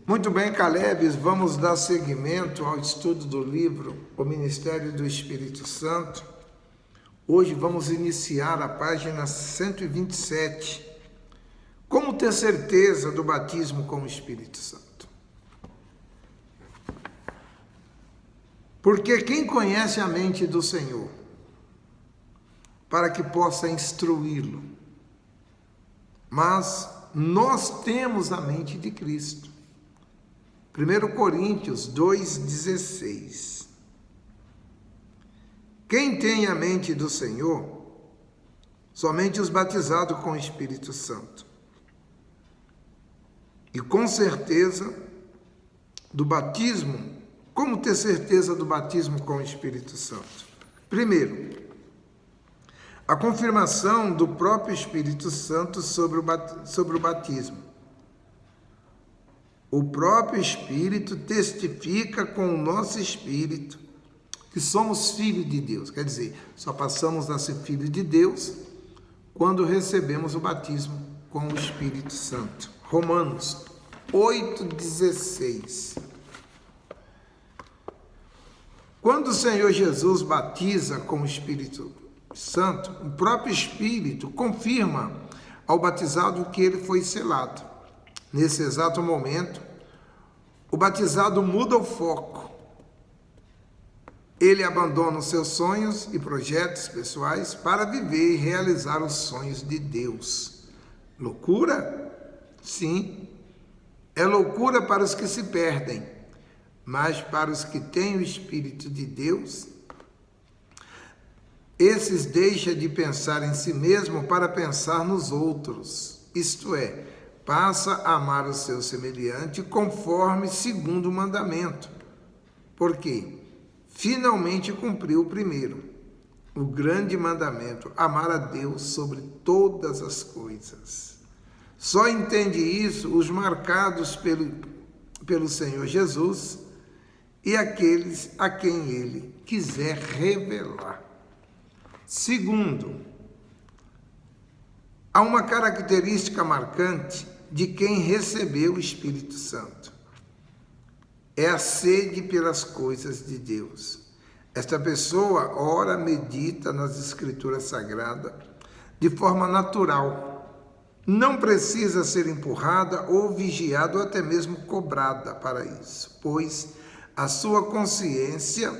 Muito bem, Calebes, vamos dar seguimento ao estudo do livro O Ministério do Espírito Santo. Hoje vamos iniciar a página 127. Como ter certeza do batismo com o Espírito Santo? Porque quem conhece a mente do Senhor, para que possa instruí-lo? Mas nós temos a mente de Cristo. 1 Coríntios 2,16. Quem tem a mente do Senhor? Somente os batizados com o Espírito Santo. E com certeza do batismo, como ter certeza do batismo com o Espírito Santo? Primeiro, a confirmação do próprio Espírito Santo sobre o batismo. O próprio Espírito testifica com o nosso Espírito que somos filhos de Deus. Quer dizer, só passamos a ser filhos de Deus quando recebemos o batismo com o Espírito Santo. Romanos 8,16. Quando o Senhor Jesus batiza com o Espírito Santo, o próprio Espírito confirma ao batizado que ele foi selado. Nesse exato momento, o batizado muda o foco. Ele abandona os seus sonhos e projetos pessoais para viver e realizar os sonhos de Deus. Loucura? Sim. É loucura para os que se perdem, mas para os que têm o Espírito de Deus, esses deixam de pensar em si mesmo para pensar nos outros. Isto é, passa a amar o seu semelhante conforme segundo o mandamento. Por quê? Finalmente cumpriu o primeiro, o grande mandamento, amar a Deus sobre todas as coisas. Só entende isso os marcados pelo Senhor Jesus e aqueles a quem Ele quiser revelar. Segundo, há uma característica marcante de quem recebeu o Espírito Santo. É a sede pelas coisas de Deus. Esta pessoa ora, medita nas Escrituras Sagradas de forma natural. Não precisa ser empurrada ou vigiada ou até mesmo cobrada para isso, pois a sua consciência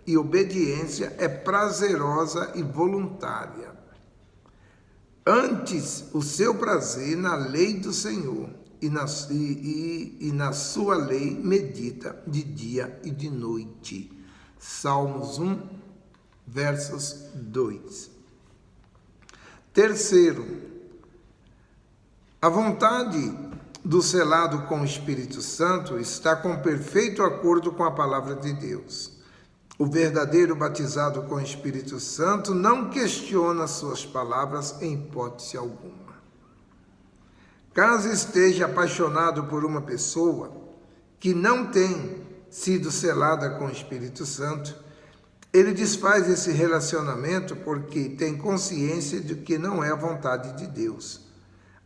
e obediência é prazerosa e voluntária. Antes, o seu prazer na lei do Senhor e na sua lei medita de dia e de noite. Salmos 1, versos 2. Terceiro, a vontade do selado com o Espírito Santo está com perfeito acordo com a palavra de Deus. O verdadeiro batizado com o Espírito Santo não questiona suas palavras em hipótese alguma. Caso esteja apaixonado por uma pessoa que não tem sido selada com o Espírito Santo, ele desfaz esse relacionamento porque tem consciência de que não é a vontade de Deus.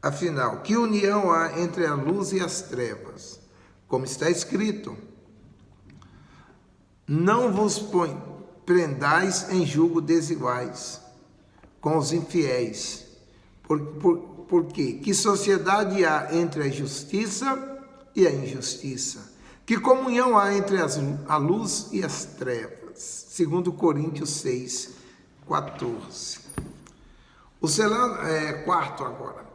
Afinal, que união há entre a luz e as trevas? Como está escrito: não vos prendais em julgo desiguais com os infiéis. Por quê? Que sociedade há entre a justiça e a injustiça? Que comunhão há entre a luz e as trevas? 2 Coríntios 6, 14. O selado, quarto agora.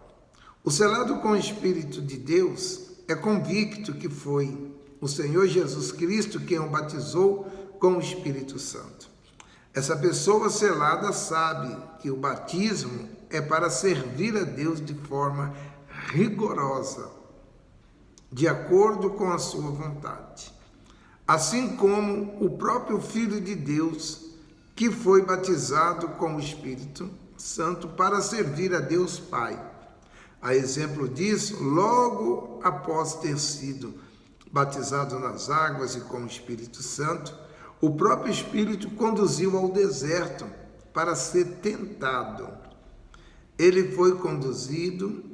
O selado com o Espírito de Deus é convicto que foi o Senhor Jesus Cristo quem o batizou com o Espírito Santo. Essa pessoa selada sabe que o batismo é para servir a Deus de forma rigorosa, de acordo com a sua vontade. Assim como o próprio Filho de Deus, que foi batizado com o Espírito Santo para servir a Deus Pai. A exemplo disso, logo após ter sido batizado nas águas e com o Espírito Santo, o próprio Espírito conduziu ao deserto para ser tentado. Ele foi conduzido,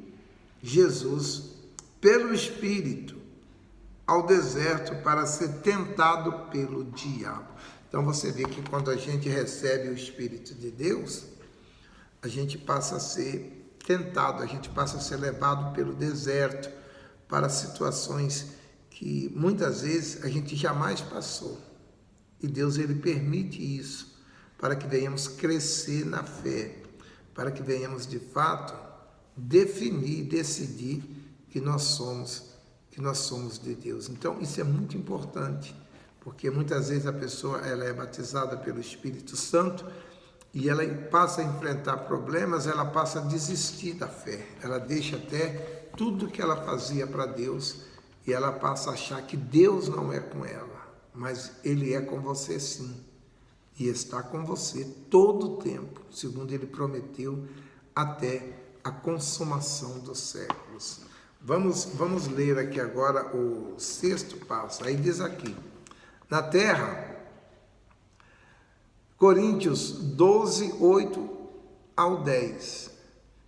Jesus, pelo Espírito, ao deserto para ser tentado pelo diabo. Então você vê que quando a gente recebe o Espírito de Deus, a gente passa a ser tentado, a gente passa a ser levado pelo deserto para situações que muitas vezes a gente jamais passou. E Deus, ele permite isso para que venhamos crescer na fé, para que venhamos de fato definir, decidir que nós somos de Deus. Então isso é muito importante, porque muitas vezes a pessoa ela é batizada pelo Espírito Santo e ela passa a enfrentar problemas, ela passa a desistir da fé, ela deixa até tudo que ela fazia para Deus e ela passa a achar que Deus não é com ela, mas Ele é com você sim, e está com você todo o tempo, segundo Ele prometeu, até a consumação dos séculos. Vamos ler aqui agora o 6º passo. Aí diz aqui, na terra, Coríntios 12, 8 ao 10.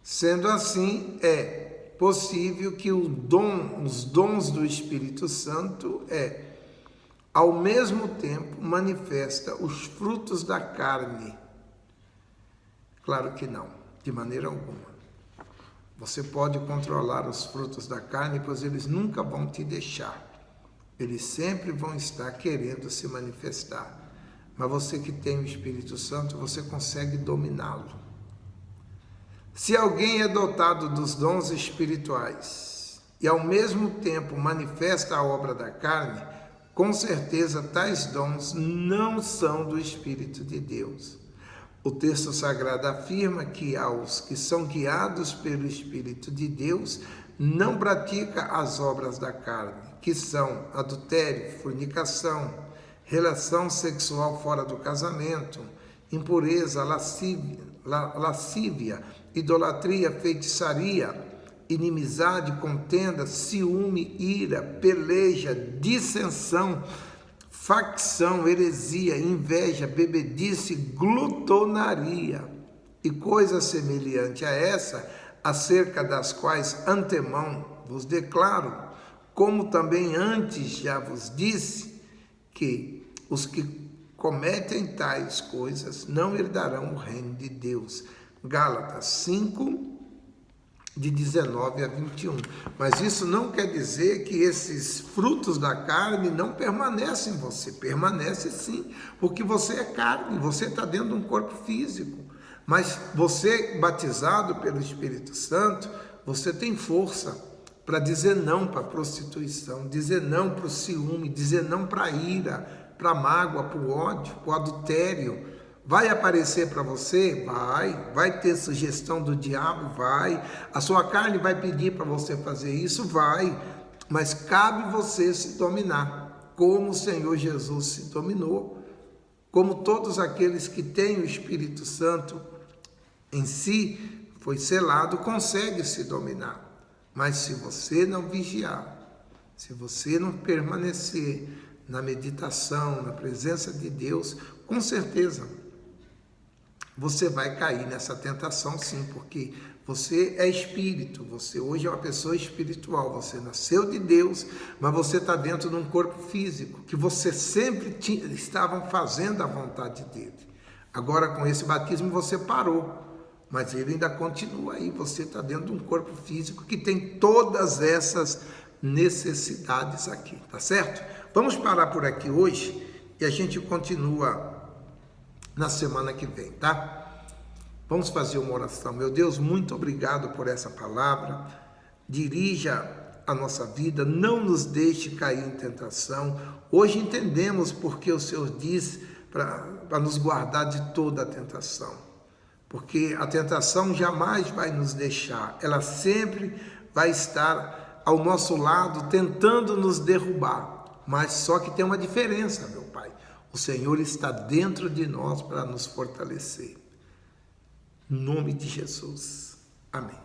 Sendo assim, é possível que os dons do Espírito Santo ao mesmo tempo, manifesta os frutos da carne. Claro que não, de maneira alguma. Você pode controlar os frutos da carne, pois eles nunca vão te deixar. Eles sempre vão estar querendo se manifestar. Mas você que tem o Espírito Santo, você consegue dominá-lo. Se alguém é dotado dos dons espirituais e ao mesmo tempo manifesta a obra da carne, com certeza tais dons não são do Espírito de Deus. O texto sagrado afirma que aos que são guiados pelo Espírito de Deus não pratica as obras da carne, que são adultério, fornicação, relação sexual fora do casamento, impureza, lascívia, idolatria, feitiçaria, inimizade, contenda, ciúme, ira, peleja, dissensão, facção, heresia, inveja, bebedice, glutonaria e coisa semelhante a essa, acerca das quais antemão vos declaro, como também antes já vos disse, que os que cometem tais coisas não herdarão o reino de Deus. Gálatas 5, de 19 a 21. Mas isso não quer dizer que esses frutos da carne não permanecem em você. Permanece sim, porque você é carne, você está dentro de um corpo físico. Mas você, batizado pelo Espírito Santo, você tem força para dizer não para a prostituição, dizer não para o ciúme, dizer não para a ira, para a mágoa, para o ódio, para o adultério. Vai aparecer para você? Vai ter sugestão do diabo? Vai. A sua carne vai pedir para você fazer isso? Vai. Mas cabe você se dominar, como o Senhor Jesus se dominou, como todos aqueles que têm o Espírito Santo em si, foi selado, consegue se dominar. Mas se você não vigiar, se você não permanecer na meditação, na presença de Deus, com certeza você vai cair nessa tentação sim, porque você é espírito, você hoje é uma pessoa espiritual, você nasceu de Deus, mas você está dentro de um corpo físico, que você sempre estavam fazendo a vontade dele. Agora com esse batismo você parou, mas ele ainda continua aí, você está dentro de um corpo físico que tem todas essas necessidades aqui, tá certo? Vamos parar por aqui hoje e a gente continua na semana que vem, tá? Vamos fazer uma oração. Meu Deus, muito obrigado por essa palavra. Dirija a nossa vida, não nos deixe cair em tentação. Hoje entendemos porque o Senhor diz para nos guardar de toda a tentação. Porque a tentação jamais vai nos deixar, ela sempre vai estar ao nosso lado tentando nos derrubar. Mas só que tem uma diferença, meu Pai. O Senhor está dentro de nós para nos fortalecer. Em nome de Jesus. Amém.